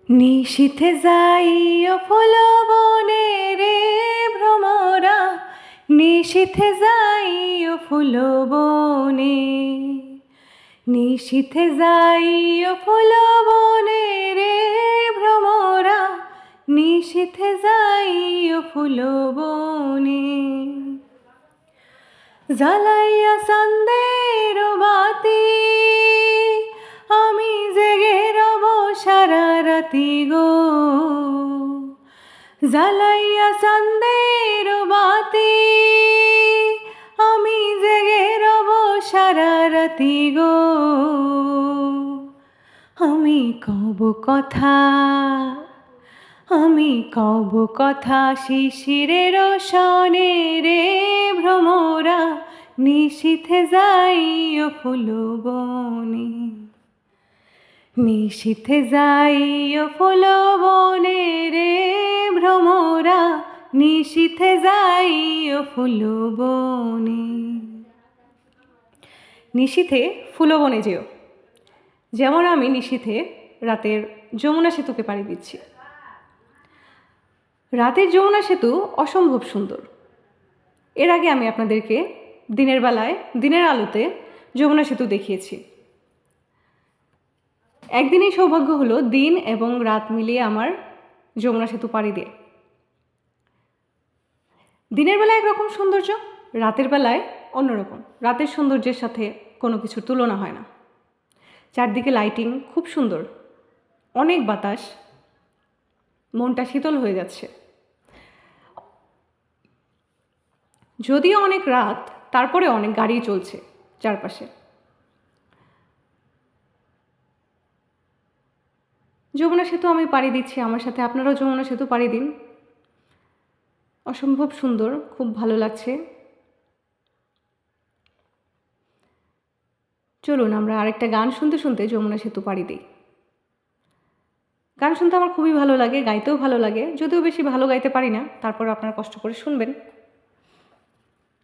নিশীথে যাইও ফুল বনে রে ভ্রমরা, নিশীথে যাইও ফুল বনে, নিশীথে যাইও ফুল বনে রে ভ্রমরা, নিশীথে যাইও ফুল বনে। জ্বালাইয়া চান্দের বাতি আমি জেগে রব সারা রাতি গো, জ্বালাইয়া চান্দের বাতি আমি জেগে রব সারা রাতি গো। আমি কব কথা, আমি কব কথা শিশিরের সনে রে ভ্রমরা, নিশীথে যাইও ফুল বনে, নিশীথে যাইও ফুল বনে রে ভ্রমরা, নিশীথে যাইও ফুল বনে। নিশীথে ফুলবনে যেও, যেমন আমি নিশীথে রাতের যমুনা সেতুকে পাড়ি দিচ্ছি। রাতের যমুনা সেতু অসম্ভব সুন্দর। এর আগে আমি আপনাদেরকে দিনের বেলায় দিনের আলোতে যমুনা সেতু দেখিয়েছি। একদিনই সৌভাগ্য হলো দিন এবং রাত মিলিয়ে আমার যমুনা সেতু পাড়ি দিয়ে। দিনের বেলায় একরকম সৌন্দর্য, রাতের বেলায় অন্যরকম। রাতের সৌন্দর্যের সাথে কোনো কিছুর তুলনা হয় না। চারদিকে লাইটিং খুব সুন্দর, অনেক বাতাস, মনটা শীতল হয়ে যাচ্ছে। যদিও অনেক রাত, তারপরে অনেক গাড়ি চলছে চারপাশে। যমুনা সেতু আমি পাড়ি দিচ্ছি, আমার সাথে আপনারাও যমুনা সেতু পাড়ি দিন। অসম্ভব সুন্দর, খুব ভালো লাগছে। চলুন আমরা আরেকটা গান শুনতে শুনতে যমুনা সেতু পাড়ি দিই। গান শুনতে আমার খুবই ভালো লাগে, গাইতেও ভালো লাগে। যদিও বেশি ভালো গাইতে পারি না, তারপর আপনারা কষ্ট করে শুনবেন,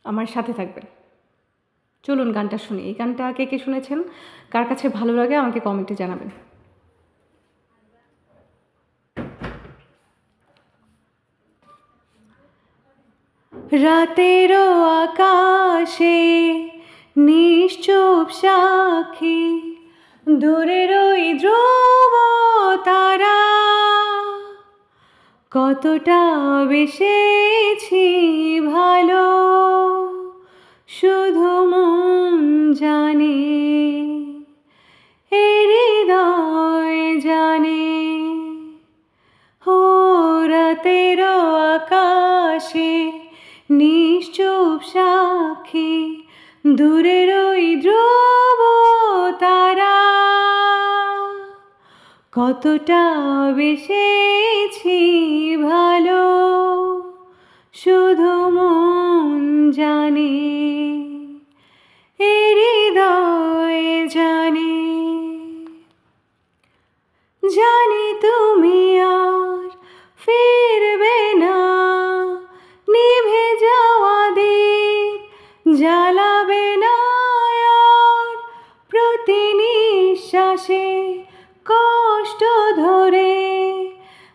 আমার সাথে থাকবেন। চলুন গানটা শুনি। এই গানটা কে কে শুনেছেন, কার কাছে ভালো লাগে আমাকে কমেন্টে জানাবেন। রাতেরও আকাশে নিশ্চুপ সাক্ষী, দূরের ওই ধ্রুব তারা, কতটা বেসেছি ভালো শুধু মন জানে, এ হৃদয় জানে। ও রাতেরও আকাশে নিশ্চুপ সাক্ষী, দূরের ওই ধ্রুব তারা, কতটা বেসেছি ভালো শুধু মন জানে, এ হৃদয় জানে। জানি তুমি আর ফিরবে না, নিভে যাওয়া দীপ জ্বালাবে না আর, প্রতি নিঃশ্বাসে কষ্ট ধরে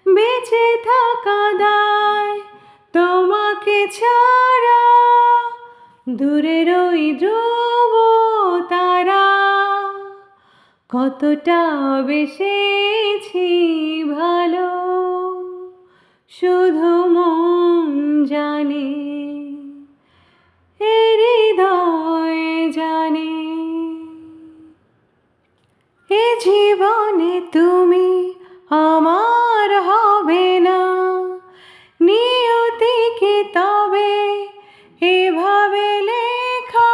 বেঁচে থাকা দায় তোমাকে ছাড়া। দূরের ওই ধ্রুব তারা, কতটা বেসেছি ভালো শুধু মন জানে, এ হৃদয় জানে। এ জীবনে তুমি আমার হবে না, নিয়তিকে তবে এভাবে লেখা,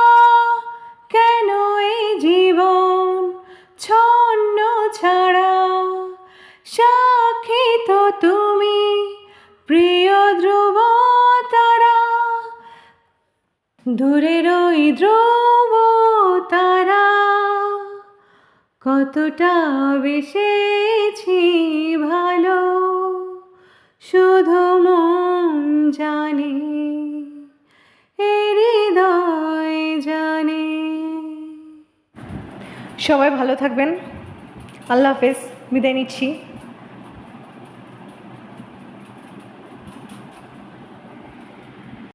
কেন এই জীবন ছন্ন ছাড়া। সাক্ষী তো তুমি প্রিয় ধ্রুব তারা, দূরের ওই ধ্রুব তারা, কতটা বেসেছি ভালো শুধু মন জানে, এ হৃদয় জানে। সবাই ভালো থাকবেন। আল্লাহ হাফেজ, বিদায় নিচ্ছি।